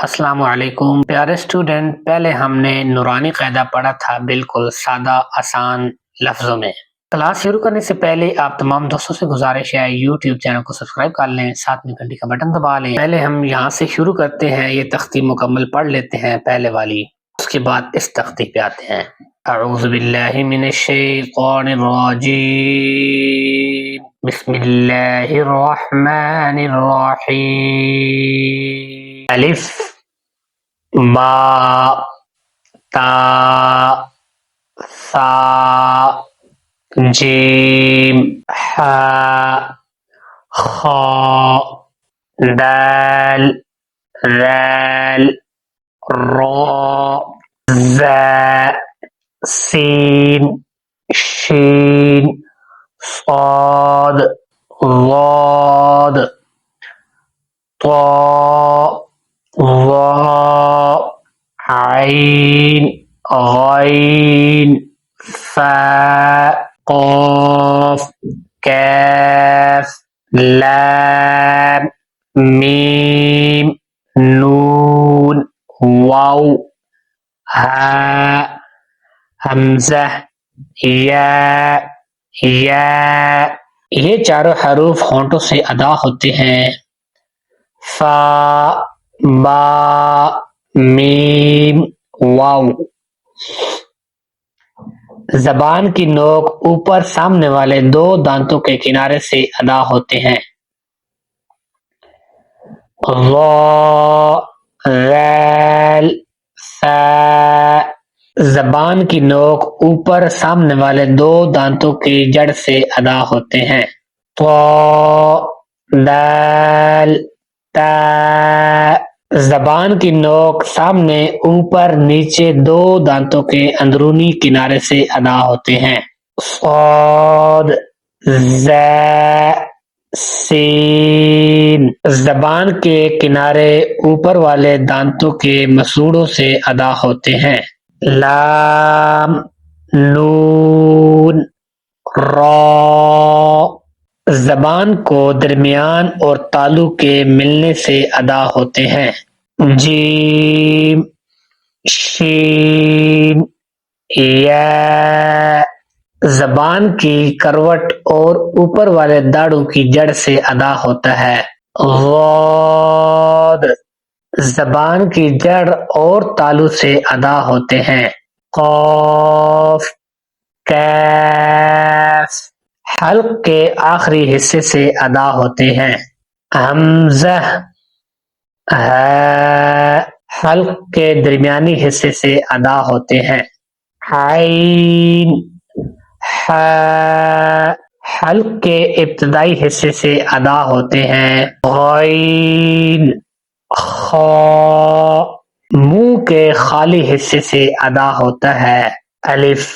السلام علیکم پیارے اسٹوڈنٹ، پہلے ہم نے نورانی قاعدہ پڑھا تھا بالکل سادہ آسان لفظوں میں۔ کلاس شروع کرنے سے پہلے آپ تمام دوستوں سے گزارش ہے یوٹیوب چینل کو سبسکرائب کر لیں، ساتھ میں گھنٹی کا بٹن دبا لیں۔ پہلے ہم یہاں سے شروع کرتے ہیں، یہ تختی مکمل پڑھ لیتے ہیں پہلے والی، اس کے بعد اس تختی پہ آتے ہیں۔ اعوذ باللہ من الشیطان الرجیم، بسم اللہ الرحمن الرحیم۔ الف با تا ثا جیم حا خا دال ذال را زا سین شین صاد ضاد طا ظا عین غین فا قاف کاف لام میم نون واو ہا حمزہ یا یہ چاروں حروف ہونٹوں سے ادا ہوتے ہیں۔ فا با میم واو۔ زبان کی نوک اوپر سامنے والے دو دانتوں کے کنارے سے ادا ہوتے ہیں۔ ظا ذال فا۔ زبان کی نوک اوپر سامنے والے دو دانتوں کی جڑ سے ادا ہوتے ہیں۔ طا دال تا۔ زبان کی نوک سامنے اوپر نیچے دو دانتوں کے اندرونی کنارے سے ادا ہوتے ہیں۔ صاد زا سین۔ زبان کے کنارے اوپر والے دانتوں کے مسوڑوں سے ادا ہوتے ہیں۔ لام نون را۔ زبان کو درمیان اور تالو کے ملنے سے ادا ہوتے ہیں۔ جیم شین یا۔ زبان کی کروٹ اور اوپر والے داڑوں کی جڑ سے ادا ہوتا ہے۔ ضاد۔ زبان کی جڑ اور تالو سے ادا ہوتے ہیں۔ قاف کاف۔ حلق کے آخری حصے سے ادا ہوتے ہیں۔ حمزہ ہا۔ حلق کے درمیانی حصے سے ادا ہوتے ہیں۔ عین حا۔ حلق کے ابتدائی حصے سے ادا ہوتے ہیں۔ غین خا۔ منہ کے خالی حصے سے ادا ہوتا ہے۔ الف